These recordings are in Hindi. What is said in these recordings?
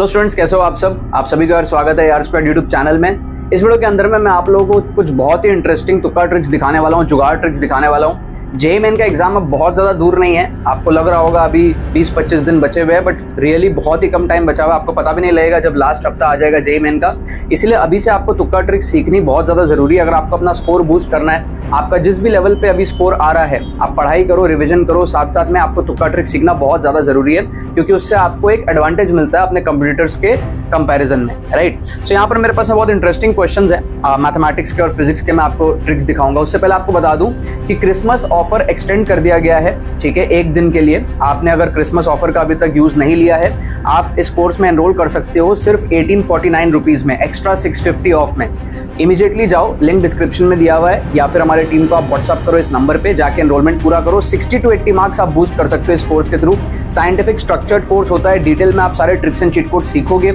हेलो स्टूडेंट्स, कैसे हो आप सब? आप सभी का स्वागत है R² यूट्यूब चैनल में। इस वीडियो के अंदर में मैं आप लोगों को कुछ बहुत ही इंटरेस्टिंग तुक्का ट्रिक्स दिखाने वाला हूँ, जुगाड़ ट्रिक्स दिखाने वाला हूँ। जेईई मेन का एग्जाम अब बहुत ज़्यादा दूर नहीं है। आपको लग रहा होगा अभी 20-25 दिन बचे हुए हैं, बट रियली बहुत ही कम टाइम बचा हुआ है। आपको पता भी नहीं लगेगा जब लास्ट हफ्ता आ जाएगा जेईई मेन का। इसलिए अभी से आपको तुक्का ट्रिक्स सीखनी बहुत ज़्यादा ज़रूरी है। अगर आपको अपना स्कोर बूस्ट करना है, आपका जिस भी लेवल पे अभी स्कोर आ रहा है, आप पढ़ाई करो, रिविजन करो, साथ साथ में आपको तुक्का ट्रिक्स सीखना बहुत ज़्यादा ज़रूरी है, क्योंकि उससे आपको एक एडवांटेज मिलता है अपने कंपटीटर्स के कंपैरिजन में, राइट। सो यहाँ पर मेरे पास बहुत इंटरेस्टिंग क्वेश्चंस हैं मैथमेटिक्स के और फिजिक्स के। मैं आपको ट्रिक्स दिखाऊंगा। उससे पहले आपको बता दूं कि क्रिसमस ऑफर एक्सटेंड कर दिया गया है, ठीक है, एक दिन के लिए। आपने अगर क्रिसमस ऑफर का अभी तक यूज नहीं लिया है, आप इस कोर्स में एनरोल कर सकते हो सिर्फ 1849 रुपीज में, एक्स्ट्रा 650 ऑफ में। इमीडिएटली जाओ, लिंक डिस्क्रिप्शन में दिया हुआ है, या फिर हमारे टीम को आप व्हाट्सअप करो इस नंबर पे, जाके एनरोलमेंट पूरा करो। 60 to 80 मार्क्स आप बूस्ट कर सकते हो इस कोर्स के थ्रू। साइंटिफिक स्ट्रक्चर्ड कोर्स होता है, डिटेल में आप सारे ट्रिक्स एंड चीट कोड सीखोगे।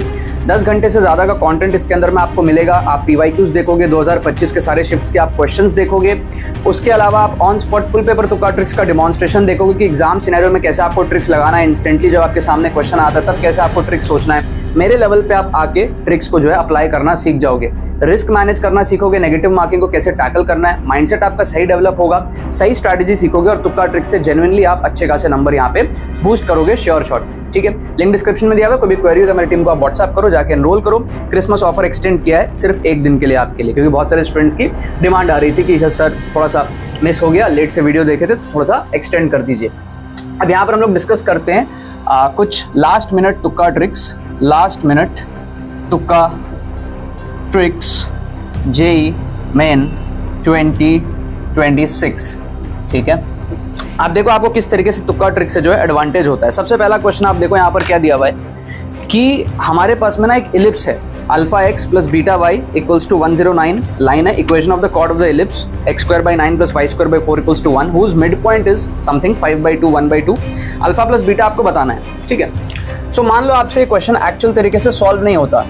10 घंटे से ज्यादा का कंटेंट इसके अंदर में आपको मिलेगा। आप PYQs देखोगे, 2025 के सारे शिफ्ट्स के आप क्वेश्चंस देखोगे। उसके अलावा आप ऑन स्पॉट फुल पेपर तुक्का ट्रिक्स का डेमोन्स्ट्रेशन देखोगे कि एग्जाम सिनेरियो में कैसे आपको ट्रिक्स लगाना है। इंस्टेंटली जब आपके सामने क्वेश्चन आता है तब कैसे आपको ट्रिक्स सोचना है। मेरे लेवल पे आप आके ट्रिक्स को जो है अप्लाई करना सीख जाओगे। रिस्क मैनेज करना सीखोगे, नेगेटिव मार्किंग को कैसे टैकल करना है, माइंडसेट आपका सही डेवलप होगा, सही स्ट्रैटेजी सीखोगे और तुक्का ट्रिक्स से जेन्युइनली आप अच्छे खासे नंबर यहाँ पे बूस्ट करोगे, श्योर शॉट, ठीक है। लिंक डिस्क्रिप्शन में दिया हुआ है। कोई भी क्वेरी हो तो मेरी टीम को आप व्हाट्सअप करो, जाके एनरोल करो। क्रिसमस ऑफर एक्सटेंड किया है सिर्फ एक दिन के लिए आपके लिए, क्योंकि बहुत सारे स्टूडेंट्स की डिमांड आ रही थी कि सर थोड़ा सा मिस हो गया, लेट से वीडियो देखे थे, तो थोड़ा सा एक्सटेंड कर दीजिए। अब यहाँ पर हम लोग डिस्कस करते हैं कुछ लास्ट मिनट तुक्का ट्रिक्स, लास्ट मिनट तुक्का ट्रिक्स जेईई मेन 2026, ठीक है। आप देखो आपको किस तरीके से तुक्का ट्रिक से जो है एडवांटेज होता है। सबसे पहला क्वेश्चन आप देखो यहाँ पर क्या दिया हुआ है कि हमारे पास में ना एक इलिप्स है, alpha x plus beta y equals to 109 line है। Equation of the chord of the ellipse x²/9 plus y²/4 equals to 1 whose mid point is something 5/2 1/2। Alpha plus beta आपको बताना है, ठीक है। सो मान लो आपसे क्वेश्चन एक्चुअल तरीके से सॉल्व नहीं होता,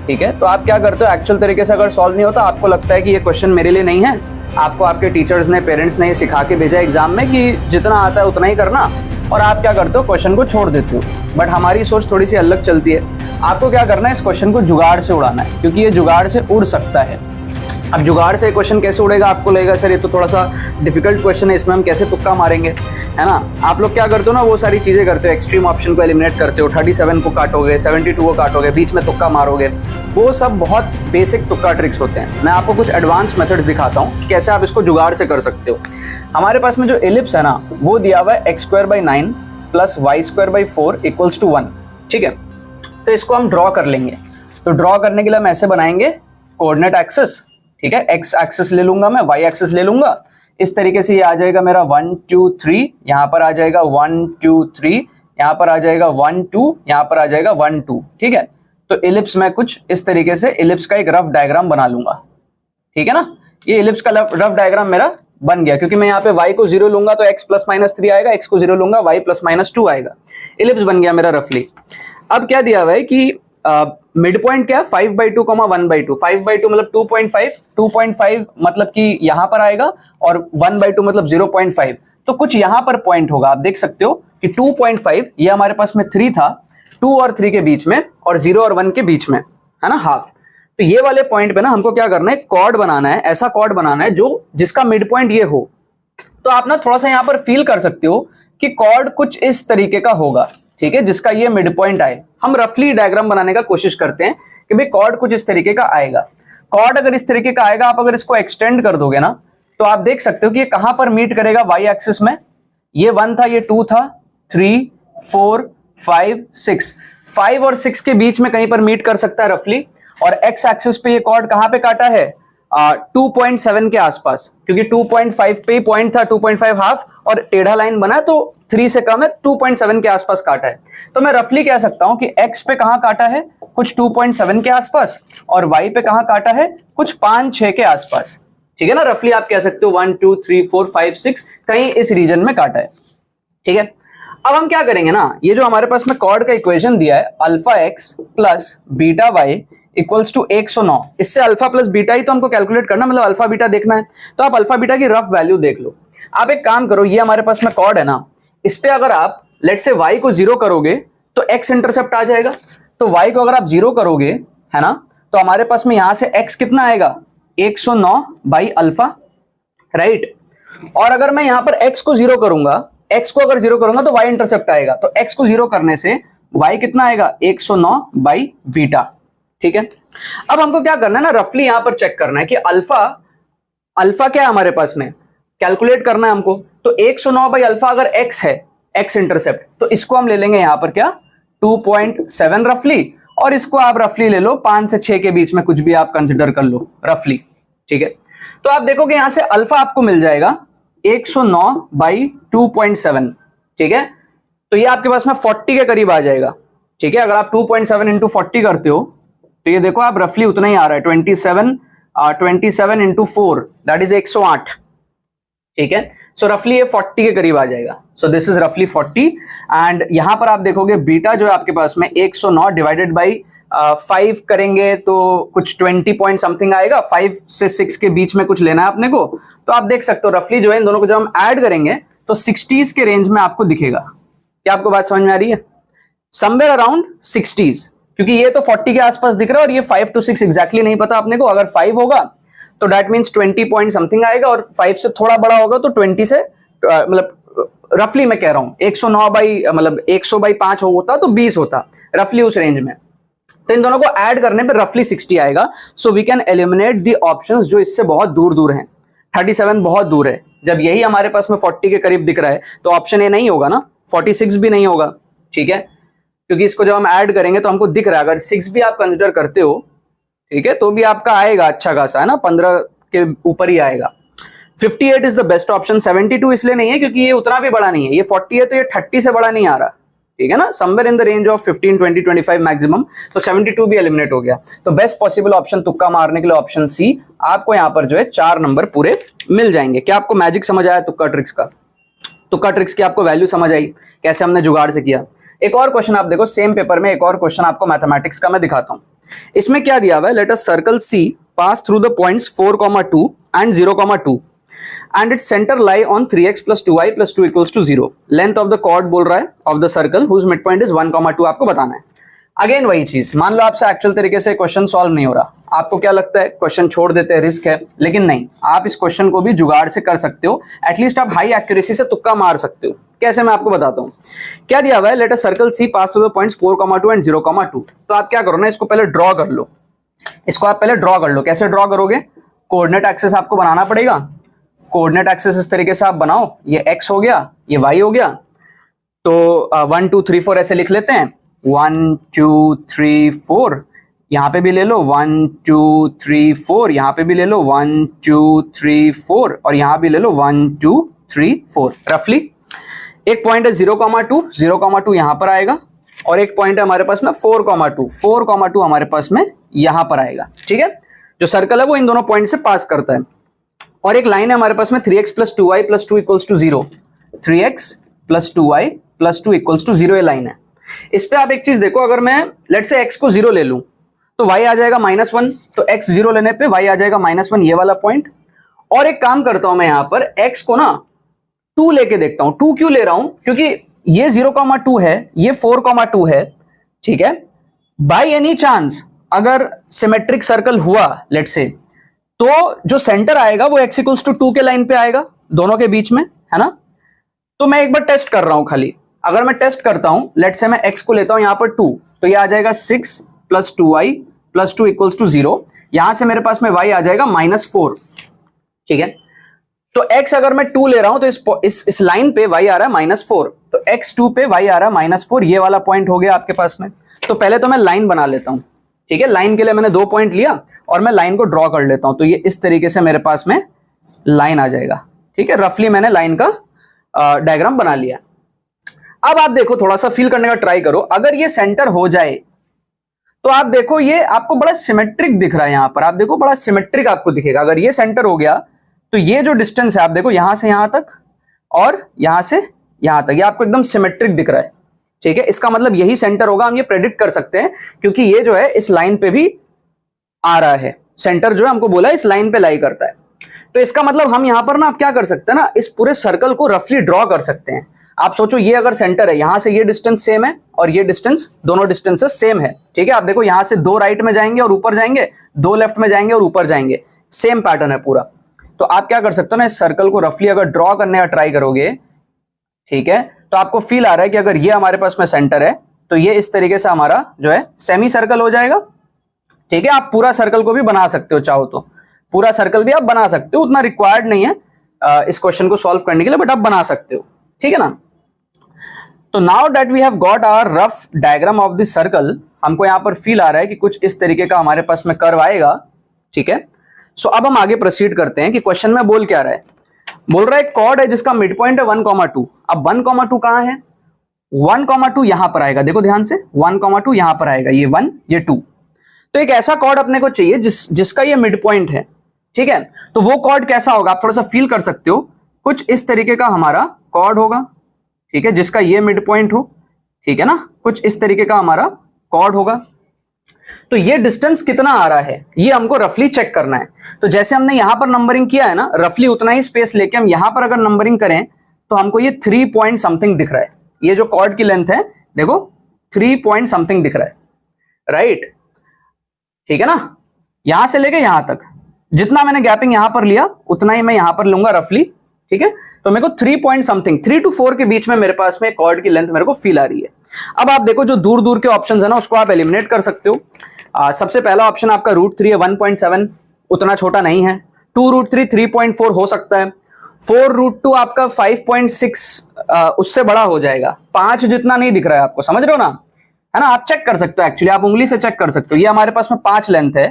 ठीक है, तो आप क्या करते हो? एक्चुअल तरीके से अगर सॉल्व नहीं होता, आपको लगता है कि ये क्वेश्चन मेरे लिए नहीं है, आपको आपके टीचर्स ने, पेरेंट्स ने सिखा के भेजा एग्जाम में कि जितना आता है उतना ही करना, और आप क्या करते हो? क्वेश्चन को छोड़ देते हो। बट हमारी सोच थोड़ी सी अलग चलती है। आपको क्या करना है? इस क्वेश्चन को जुगाड़ से उड़ाना है, क्योंकि ये जुगाड़ से उड़ सकता है। अब जुगाड़ से क्वेश्चन कैसे उड़ेगा? आपको लगेगा सर ये तो थोड़ा सा डिफिकल्ट क्वेश्चन है, इसमें हम कैसे तुक्का मारेंगे, है ना। आप लोग क्या करते हो ना, वो सारी चीजें करते हो, एक्सट्रीम ऑप्शन को एलिमिनेट करते हो, 37 को काटोगे, 72 को काटोगे, बीच में तुक्का मारोगे। वो सब बहुत बेसिक तुक्का ट्रिक्स होते हैं। मैं आपको कुछ एडवांस मेथड्स दिखाता हूँ कि कैसे आप इसको जुगाड़ से कर सकते हो। हमारे पास में जो एलिप्स है ना, वो दिया हुआ है x²/9 plus y²/4 equals to 1, ठीक है। तो इसको हम ड्रॉ कर लेंगे। तो ड्रॉ करने के लिए हम ऐसे बनाएंगे कोऑर्डिनेट एक्सिस, ठीक है। एक्स एक्सिस ले लूंगा मैं, वाई एक्सिस ले लूंगा। इस तरीके से ये आ जाएगा मेरा 1 2 3, यहाँ पर आ जाएगा 1 2 3, यहाँ पर आ जाएगा 1 2, यहाँ पर आ जाएगा 1 2, ठीक है। तो इलिप्स में कुछ इस तरीके से इलिप्स का एक रफ डायग्राम बना लूंगा, ठीक है ना। ये इलिप्स का रफ डायग्राम मेरा बन गया, क्योंकि मैं यहाँ पे y को 0 लूंगा तो x +-3 आएगा, x को 0 लूंगा y +-2 आएगा। इलिप्स बन गया मेरा रफली। अब क्या दिया हुआ है कि मिड पॉइंट क्या है? 5/2, 1/2। 5/2 मतलब 2.5, 2.5 मतलब कि यहाँ पर आएगा, और 1/2 मतलब 0.5। तो कुछ यहाँ पर पॉइंट होगा। आप देख सकते हो कि 2.5 ये हमारे पास में 3 था, 2 और 3 के बीच में, और 0 और 1 के बीच में, है ना, हाफ। तो ये वाले पॉइंट पे ना हमको क्या करना है? कॉर्ड बनाना है, ऐसा कॉर्ड बनाना है जो जिसका मिड पॉइंट ये हो। तो आप ना थोड़ा सा यहाँ पर फील कर सकते हो कि कॉर्ड कुछ इस तरीके का होगा, ठीक है, जिसका ये मिड पॉइंट आए। हम रफली डायग्राम बनाने का कोशिश करते हैं कि भाई कॉर्ड कुछ इस तरीके का आएगा। कॉर्ड अगर इस तरीके का आएगा, आप अगर इसको एक्सटेंड कर दोगे ना, तो आप देख सकते हो कि ये कहां पर मीट करेगा? वाई एक्सिस में। ये 1 था, ये 2 था, 3 4 5 6, 5 और 6 के बीच में कहीं पर मीट कर सकता है रफली। और एक्स एक्सिस पे ये कॉर्ड कहां पे काटा है? 2.7 के आसपास, क्योंकि 2.5 पे ही पॉइंट था, 2.5 हाफ, और टेढ़ा लाइन बना तो 3 से कम है, 2.7 के आसपास काटा है। तो मैं रफली कह सकता हूं कि x पे कहां काटा है? कुछ 2.7 के आसपास, और y पे कहां काटा है? कुछ 5-6 के आसपास, ठीक है ना। रफली आप कह सकते हो 1 2 3 4 5 6 कहीं इस रीजन में काटा है, ठीक है। अब हम क्या करेंगे ना, ये जो हमारे पास में कॉर्ड का इक्वेशन दिया है, alpha x plus beta y equals to 109, इससे अल्फा प्लस बीटा ही तो हमको कैलकुलेट करना, मतलब अल्फा बीटा देखना है। तो आप अल्फा बीटा की रफ वैल्यू देख लो। आप एक काम करो, ये हमारे पास में कॉर्ड है ना, इस पे अगर आप लेट से y को 0 करोगे तो x इंटरसेप्ट आ जाएगा। तो y को अगर आप 0 करोगे, है ना, तो हमारे पास में यहां से x कितना आएगा 109 बाई अल्फा, राइट। और अगर मैं यहां पर x को 0 करूंगा, x को अगर 0 करूंगा तो y इंटरसेप्ट आएगा, तो x को 0 करने से y कितना आएगा 109 बाई बीटा, ठीक है। अब हमको क्या करना है ना, रफली यहां पर चेक करना है कि अल्फा क्या है हमारे पास में, कैलकुलेट करना है हमको। तो 109 बाई अल्फा अगर x है, x इंटरसेप्ट, तो इसको हम ले लेंगे यहां पर क्या 2.7 रफली, और इसको आप रफली ले लो 5 से 6 के बीच में, कुछ भी आप कंसिडर कर लो रफली, ठीक है। तो आप देखोगे यहां से अल्फा आपको मिल जाएगा 109 बाई 2.7, ठीक है। तो ये आपके पास में 40 के करीब आ जाएगा, ठीक है। अगर आप 2.7 इंटू 40 करते हो तो ये देखो आप रफली उतना ही आ रहा है, 27 इंटू 4 दैट इज 108, ठीक है। सो रफली ये 40 के करीब आ जाएगा। सो दिस इज रफली 40, एंड यहां पर आप देखोगे बीटा जो है आपके पास में 109 डिवाइडेड बाई 5 करेंगे तो कुछ 20 पॉइंट समथिंग आएगा, 5 से 6 के बीच में कुछ लेना है अपने को। तो आप देख सकते हो रफली जो है इन दोनों को जब हम ऐड करेंगे तो 60s के रेंज में आपको दिखेगा। क्या आपको बात समझ में आ रही है? समवेयर अराउंड 60s, क्योंकि ये तो 40 के आसपास दिख रहा है और ये 5 to 6 एग्जैक्टली नहीं पता अपने को। अगर 5 होगा तो दैट मीन्स 20 पॉइंट समथिंग आएगा, और 5 से थोड़ा बड़ा होगा तो 20 से मतलब रफली मैं कह रहा हूं 109 बाई मतलब 100 बाई 5 होता तो 20 होता, रफली उस रेंज में। तो इन दोनों को ऐड करने पे रफली 60 आएगा। So we can eliminate the options जो इससे बहुत दूर दूर हैं। 37 बहुत दूर है, जब यही हमारे पास में 40 के करीब दिख रहा है तो ऑप्शन ए नहीं होगा ना, 46 भी नहीं होगा, ठीक है, क्योंकि इसको जब हम ऐड करेंगे तो हमको दिख रहा है अगर 6 भी आप कंसिडर करते हो, ठीक है, तो भी आपका आएगा अच्छा खासा, है ना, 15 के ऊपर ही आएगा। 58 इज द बेस्ट ऑप्शन। 72 इसलिए नहीं है क्योंकि ये उतना भी बड़ा नहीं है, ये 40 है तो ये 30 से बड़ा नहीं आ रहा, ठीक है ना, somewhere in the range of 15, 20, 25 maximum. तो 72 भी एलिमिनेट हो गया। तो बेस्ट पॉसिबल ऑप्शन तुक्का मारने के लिए ऑप्शन सी, आपको यहां पर जो है 4 नंबर पूरे मिल जाएंगे। क्या आपको मैजिक समझ आया तुक्का ट्रिक्स का? तुक्का ट्रिक्स की आपको वैल्यू समझ आई, कैसे हमने जुगाड़ से किया? एक और क्वेश्चन आप देखो सेम पेपर में, एक और क्वेश्चन आपको मैथमेटिक्स का मैं दिखाता हूं। इसमें क्या दिया हुआ है, let us circle C pass through the points 4,2 and 0,2 and its center lie on 3x plus 2y plus 2 equals to 0. Length of the chord बोल रहा है of the circle whose midpoint is 1,2 आपको बताना है। अगेन वही चीज, मान लो आपसे एक्चुअल तरीके से क्वेश्चन सॉल्व नहीं हो रहा, आपको क्या लगता है क्वेश्चन छोड़ देते हैं, रिस्क है, लेकिन नहीं, आप इस क्वेश्चन को भी जुगाड़ से कर सकते हो। एटलीस्ट आप हाई एक्यूरेसी से तुक्का मार सकते हो। कैसे, मैं आपको बताता हूँ। क्या दिया हुआ है, let us circle C pass through the points 4,2 and 0,2। तो आप क्या करो ना, इसको पहले ड्रॉ कर लो, इसको आप पहले ड्रॉ कर लो। कैसे ड्रॉ करोगे, कोऑर्डिनेट एक्सिस आपको बनाना पड़ेगा। कोऑर्डिनेट एक्सिस इस तरीके से आप बनाओ, ये x हो गया, ये y हो गया, तो 1 2 3 4 ऐसे लिख लेते हैं। 1 2 3 4 यहाँ पे भी ले लो, 1 2 3 4 यहाँ पे भी ले लो, 1 2 3 4 और यहाँ भी ले लो 1 2 3 4। रफली एक पॉइंट है 0,2 यहाँ पर आएगा, और एक पॉइंट है हमारे पास में 4,2 हमारे पास में यहाँ पर आएगा, ठीक है। जो सर्कल है वो इन दोनों पॉइंट से पास करता है। और एक लाइन है हमारे पास में 3x plus 2y plus 2 equals to 0, 3x plus 2y plus 2 equals to 0 ये लाइन है। इस पे आप एक चीज देखो, अगर मैं लेट से x को 0 ले लूं तो y आ जाएगा -1, तो x 0 लेने पे y आ जाएगा -1, ये वाला पॉइंट। और एक काम करता हूं मैं यहां पर x को ना 2 लेके देखता हूं। 2 क्यों ले रहा हूं, क्योंकि ये 0,2 है, ये 4,2 है, ठीक है। बाय एनी चांस अगर सिमेट्रिक सर्कल हुआ लेट से, तो जो सेंटर आएगा वो x इक्वल्स टू 2 के लाइन पे आएगा, दोनों के बीच में, है ना। तो मैं एक बार टेस्ट कर रहा हूं खाली, अगर मैं टेस्ट करता हूं, लेट से मैं x को लेता हूं यहां पर 2, तो ये आ जाएगा 6 plus 2y plus 2 equals to 0। यहां से मेरे पास में y आ जाएगा -4, ठीक है। तो x अगर मैं 2 ले रहा हूं तो इस लाइन पे y आ रहा है -4, तो x2 पे y आ रहा है -4, ये वाला पॉइंट हो गया आपके पास में। तो पहले तो मैं लाइन बना लेता हूं, ठीक है। लाइन के लिए मैंने 2 पॉइंट लिया और मैं लाइन को ड्रॉ कर लेता हूं, तो ये इस तरीके से मेरे पास में लाइन आ जाएगा, ठीक है। रफली मैंने लाइन का डायग्राम बना लिया। अब आप देखो, थोड़ा सा फील करने का ट्राई करो, अगर ये सेंटर हो जाए तो आप देखो ये आपको बड़ा सिमेट्रिक दिख रहा है, यहां पर आप देखो बड़ा सिमेट्रिक आपको दिखेगा। अगर ये सेंटर हो गया तो ये जो डिस्टेंस है आप देखो यहां से यहां तक और यहां से यहां तक, ये आपको एकदम सिमेट्रिक दिख रहा है, ठीक है। इसका मतलब यही सेंटर होगा, हम ये प्रेडिक्ट कर सकते हैं, क्योंकि ये जो है इस लाइन पे भी आ रहा है, सेंटर जो है हमको बोला इस लाइन पे लाई करता है। तो इसका मतलब हम यहां पर ना आप क्या कर सकते हैं ना, इस पूरे सर्कल को रफली ड्रॉ कर सकते हैं। आप सोचो ये अगर सेंटर है, यहां से ये डिस्टेंस सेम है और ये डिस्टेंस, दोनों डिस्टेंसेस सेम है, ठीक है। आप देखो यहां से 2 राइट में जाएंगे और ऊपर जाएंगे, 2 लेफ्ट में जाएंगे और ऊपर जाएंगे, सेम पैटर्न है पूरा। तो आप क्या कर सकते हो ना, इस सर्कल को रफली अगर ड्रॉ करने का ट्राई करोगे, ठीक है, तो आपको फील आ रहा है कि अगर ये हमारे पास में सेंटर है तो ये इस तरीके से हमारा जो है सेमी सर्कल हो जाएगा, ठीक है। आप पूरा सर्कल को भी बना सकते हो, चाहो तो पूरा सर्कल भी आप बना सकते हो, उतना रिक्वायर्ड नहीं है इस क्वेश्चन को सॉल्व करने के लिए, बट आप बना सकते हो, ठीक है ना। तो now that we have got our rough diagram of this circle, हमको यहां पर फील आ रहा है कि कुछ इस तरीके का हमारे पास में कर्व आएगा, ठीक है। सो अब हम आगे प्रोसीड करते हैं कि क्वेश्चन में बोल क्या रहा है। बोल रहा है कॉर्ड है जिसका मिड पॉइंट है 1,2। अब 1,2 कहां है? 1,2 यहां पर आएगा, देखो ध्यान से 1,2 यहां पर आएगा, ये 1 ये 2। तो एक ऐसा कॉर्ड अपने को चाहिए जिसका ये मिड पॉइंट है, ठीक है। तो वो कॉर्ड कैसा होगा आप थोड़ा सा फील कर सकते हो, कुछ इस तरीके का हमारा कॉर्ड होगा, ठीक है, जिसका ये मिड पॉइंट हो, ठीक है ना, कुछ इस तरीके का हमारा कॉर्ड होगा। तो ये डिस्टेंस कितना आ रहा है ये हमको रफली चेक करना है। तो जैसे हमने यहां पर नंबरिंग किया है ना, रफली उतना ही स्पेस लेके हम यहां पर अगर नंबरिंग करें तो हमको ये 3 पॉइंट समथिंग दिख रहा है। ये जो कॉर्ड की लेंथ है देखो 3 पॉइंट समथिंग दिख रहा है, राइट, ठीक है ना। यहां से लेके यहां तक जितना मैंने गैपिंग यहां पर लिया उतना ही मैं यहां पर लूंगा रफली, ठीक है। तो मेरे को 3 पॉइंट समथिंग 3 to 4 के बीच में मेरे पास में कॉर्ड की लेंथ मेरे को फील आ रही है। अब आप देखो जो दूर दूर के ऑप्शंस है ना उसको आप एलिमिनेट कर सकते हो। सबसे पहला ऑप्शन आपका √3 है 1.7, उतना छोटा नहीं है। 2√3 3.4 हो सकता है। 4√2 आपका 5.6 उससे बड़ा हो जाएगा, 5 जितना नहीं दिख रहा है आपको, समझ रहे हो ना, है ना। आप चेक कर सकते हो, एक्चुअली आप उंगली से चेक कर सकते हो। ये हमारे पास में 5 लेंथ है,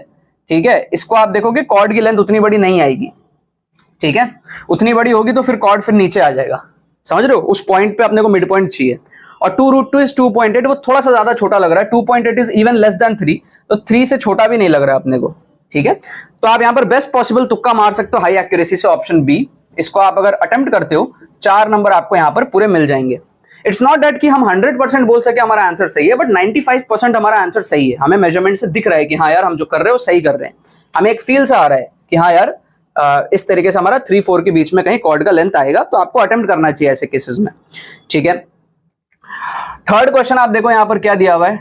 ठीक है। इसको आप देखोगे कॉर्ड की लेंथ उतनी बड़ी नहीं आएगी, ठीक है। उतनी बड़ी होगी तो फिर कॉर्ड फिर नीचे आ जाएगा, समझ रहे हो। उस पॉइंट पे अपने को मिड पॉइंट चाहिए। और 2√2 इज 2.8, वो थोड़ा सा ज्यादा छोटा लग रहा है। 2.8 इज इवन लेस देन 3, तो 3 से छोटा भी नहीं लग रहा है अपने को, ठीक है। तो आप यहां पर बेस्ट पॉसिबल तुक्का मार सकते हो हाई एक्यूरेसी से, ऑप्शन बी। इसको आप अगर अटेम्प्ट करते हो 4 नंबर आपको यहां पर पूरे मिल जाएंगे। इट्स नॉट दैट कि हम 100% बोल सके हमारा आंसर सही है, बट 95% हमारा आंसर सही है। हमें मेजरमेंट से दिख रहा है कि हाँ यार हम जो कर रहे हैं वो सही कर रहे हैं। हमें एक फील सा आ रहा है कि हाँ यार इस तरीके से हमारा 3-4 के बीच में कहीं कॉर्ड का लेंथ आएगा। तो आपको अटेम्प्ट करना चाहिए ऐसे केसेस में, ठीक है। थर्ड क्वेश्चन आप देखो यहाँ पर क्या दिया हुआ है,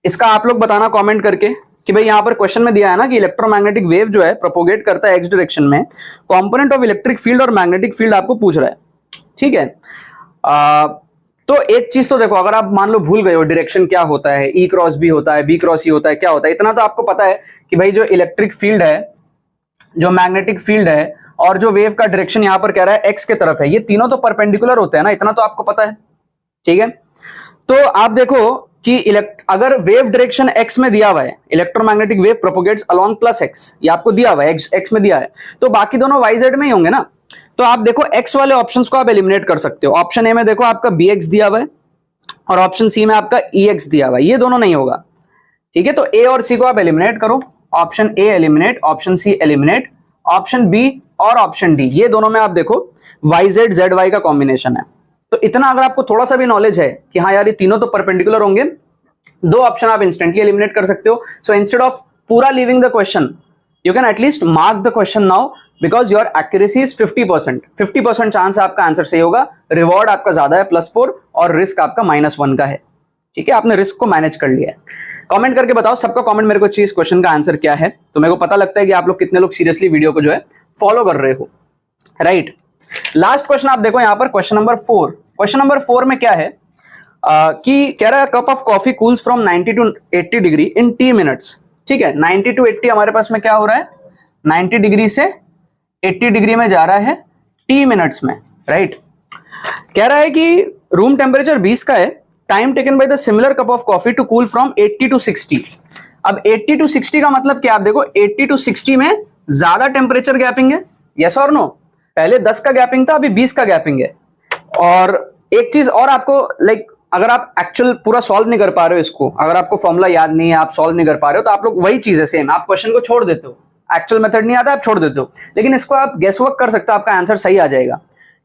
इसका आप लोग बताना कमेंट करके कि भाई यहाँ पर क्वेश्चन में दिया है ना कि इलेक्ट्रोमैग्नेटिक वेव जो है प्रोपोगेट करता है एक्स डायरेक्शन में, कंपोनेंट ऑफ इलेक्ट्रिक फील्ड और मैग्नेटिक फील्ड आपको पूछ रहा है, ठीक है। तो एक चीज तो देखो, अगर आप मान लो भूल गए हो डायरेक्शन क्या होता है, ई क्रॉस बी होता है, बी क्रॉस ई होता है, क्या होता है, इतना तो आपको पता है कि भाई जो इलेक्ट्रिक फील्ड है, जो मैग्नेटिक फील्ड है और जो वेव का डायरेक्शन यहाँ पर कह रहा है एक्स के तरफ है, ये तीनों तो परपेंडिकुलर होते हैं ना, इतना तो आपको पता है, ठीक है। तो आप देखो कि अगर वेव डायरेक्शन एक्स में दिया हुआ है, electromagnetic wave propagates along plus x, ये आपको दिया हुआ है, एक्स में दिया है, तो बाकी दोनों वाई जेड में ही होंगे ना। तो आप देखो एक्स वाले ऑप्शंस को आप एलिमिनेट कर सकते हो। ऑप्शन ए में देखो आपका बी एक्स दिया हुआ है और ऑप्शन सी में आपका ई एक्स दिया हुआ है, ये दोनों नहीं होगा, ठीक है। तो ए और सी को आप एलिमिनेट करो, option A eliminate, option C eliminate, option B और ऑप्शन डी, ये दोनों में आप देखो वाई जेड जेड वाई का कॉम्बिनेशन है। तो इतना अगर आपको थोड़ा सा भी नॉलेज है कि हाँ यार ये तीनों तो परपेंडिकुलर होंगे, 2 ऑप्शन आप इंस्टेंटली एलिमिनेट कर सकते हो। सो इंस्टेड ऑफ पूरा leaving the question, you can at least mark the question now because your accuracy is 50%। 50% chance है आपका आंसर सही होगा, रिवॉर्ड आपका ज्यादा है +4 और रिस्क आपका -1 का है, ठीक है। आपने रिस्क को मैनेज कर लिया है। कमेंट करके बताओ, सबका कमेंट मेरे को चाहिए इस क्वेश्चन का आंसर क्या है, तो मेरे को पता लगता है कि आप लोग कितने लोग सीरियसली वीडियो को जो है फॉलो कर रहे हो, राइट। लास्ट क्वेश्चन आप देखो यहाँ पर, क्वेश्चन नंबर 4। क्वेश्चन नंबर 4 में क्या है कि कह रहा है cup of coffee cools from 90 to 80 degree in T minutes, ठीक है। 90 to 80 हमारे पास में क्या हो रहा है, 90 डिग्री से 80 डिग्री में जा रहा है T मिनट्स में, राइट। कह रहा है कि रूम टेम्परेचर 20 का है, time taken by the similar cup of coffee to cool from 80 to 60। अब 80 to 60 का मतलब क्या, आप देखो 80 to 60 में ज्यादा टेम्परेचर गैपिंग है, यस और नो। पहले 10 का गैपिंग था, अभी 20 का गैपिंग है। और एक चीज और आपको अगर आप एक्चुअल पूरा सॉल्व नहीं कर पा रहे हो इसको, अगर आपको फॉर्मूला याद नहीं है, आप सॉल्व नहीं कर पा रहे हो, तो आप लोग वही चीज है सेम, आप क्वेश्चन को छोड़ देते हो, एक्चुअल मेथड नहीं आता आप छोड़ देते हो, लेकिन इसको आप गेस वर्क कर सकते हो, आपका आंसर सही आ जाएगा।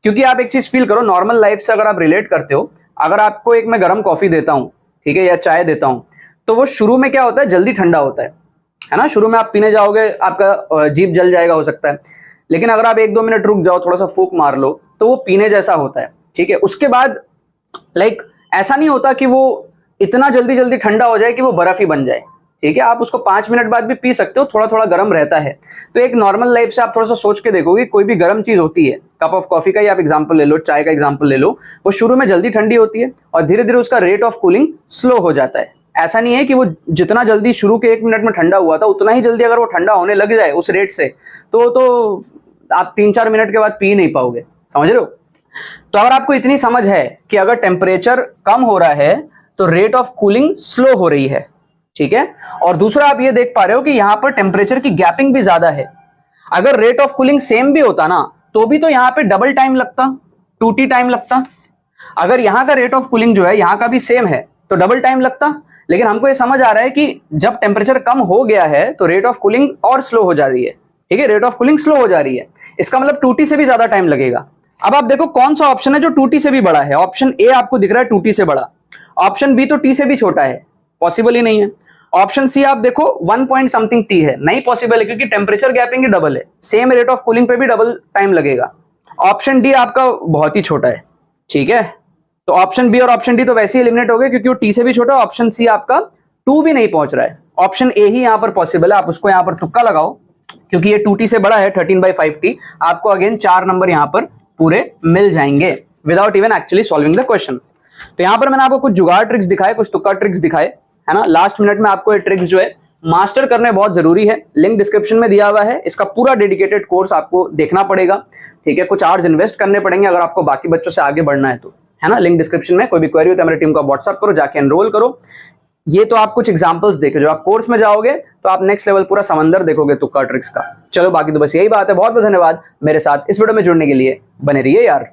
क्योंकि आप एक चीज फील करो, नॉर्मल लाइफ से अगर आप रिलेट करते हो, अगर आपको एक मैं गर्म कॉफी देता हूं, ठीक है, या चाय देता हूं, तो वो शुरू में क्या होता है, जल्दी ठंडा होता है ना। शुरू में आप पीने जाओगे, आपका जीभ जल जाएगा हो सकता है, लेकिन अगर आप 1-2 मिनट रुक जाओ, थोड़ा सा फूंक मार लो, तो वो पीने जैसा होता है, ठीक है। उसके बाद लाइक ऐसा नहीं होता कि वो इतना जल्दी जल्दी ठंडा हो जाए कि वो बर्फ ही बन जाए, ठीक है। आप उसको 5 मिनट बाद भी पी सकते हो, थोड़ा थोड़ा गर्म रहता है। तो एक नॉर्मल लाइफ से आप थोड़ा सा सोच के देखोगे, कोई भी गर्म चीज होती है, कप ऑफ कॉफी का ही आप एग्जांपल ले लो, चाय का एग्जांपल ले लो, वो शुरू में जल्दी ठंडी होती है और धीरे धीरे उसका रेट ऑफ कूलिंग स्लो हो जाता है। ऐसा नहीं है कि वो जितना जल्दी शुरू के 1 मिनट में ठंडा हुआ था उतना ही जल्दी अगर वो ठंडा होने लग जाए उस रेट से तो आप 3-4 मिनट के बाद पी नहीं पाओगे, समझ रहे हो। तो अगर आपको इतनी समझ है कि अगर टेम्परेचर कम हो रहा है तो रेट ऑफ कूलिंग स्लो हो रही है, ठीक है। और दूसरा आप ये देख पा रहे हो कि यहां पर टेम्परेचर की गैपिंग भी ज्यादा है। अगर रेट ऑफ कूलिंग सेम भी होता ना तो भी तो यहां पे डबल टाइम लगता, 2t टाइम लगता। अगर यहां का रेट ऑफ कूलिंग जो है यहां का भी सेम है तो डबल टाइम लगता। लेकिन हमको ये समझ आ रहा है कि जब टेम्परेचर कम हो गया है तो रेट ऑफ कूलिंग और स्लो हो जा रही है, ठीक है, रेट ऑफ कूलिंग स्लो हो जा रही है। इसका मतलब 2t से भी ज्यादा टाइम लगेगा। अब आप देखो कौन सा ऑप्शन है जो 2t से भी बड़ा है। ऑप्शन ए आपको दिख रहा है 2t से बड़ा, ऑप्शन बी तो t से भी छोटा है, पॉसिबल ही नहीं है। ऑप्शन सी आप देखो 1 पॉइंट समथिंग t है, नहीं पॉसिबल है क्योंकि टेम्परेचर गैपिंग ही डबल है, सेम रेट ऑफ कूलिंग पे भी डबल टाइम लगेगा। ऑप्शन डी आपका बहुत ही छोटा है, ठीक है। तो ऑप्शन बी और ऑप्शन डी तो वैसे ही एलिमिनेट हो गए क्योंकि वो टी से भी छोटा है। ऑप्शन सी आपका 2 भी नहीं पहुंच रहा है, ऑप्शन ए ही यहां पर पॉसिबल है। आप उसको यहां पर तुक्का लगाओ क्योंकि ये 2t से बड़ा है 13/5t। आपको अगेन 4 नंबर यहां पर पूरे मिल जाएंगे without even actually solving the question. तो यहां पर मैंने आपको कुछ जुगाड़ ट्रिक्स दिखाए, कुछ तुक्का ट्रिक्स दिखाए, है ना। लास्ट मिनट में आपको ये ट्रिक्स जो है मास्टर करने बहुत जरूरी है। लिंक डिस्क्रिप्शन में दिया हुआ है, इसका पूरा डेडिकेटेड कोर्स आपको देखना पड़ेगा, ठीक है। कुछ आवर्स इन्वेस्ट करने पड़ेंगे अगर आपको बाकी बच्चों से आगे बढ़ना है तो, है ना। लिंक डिस्क्रिप्शन में, कोई भी क्वेरी हो तो हमारी टीम को व्हाट्सअप करो, जाके एनरोल करो। ये तो आप कुछ एग्जांपल्स देखे, जो आप कोर्स में जाओगे तो आप नेक्स्ट लेवल पूरा समंदर देखोगे तुक्का ट्रिक्स का। चलो बाकी तो बस यही बात है। बहुत बहुत धन्यवाद मेरे साथ इस वीडियो में जुड़ने के लिए, बने रहिए यार।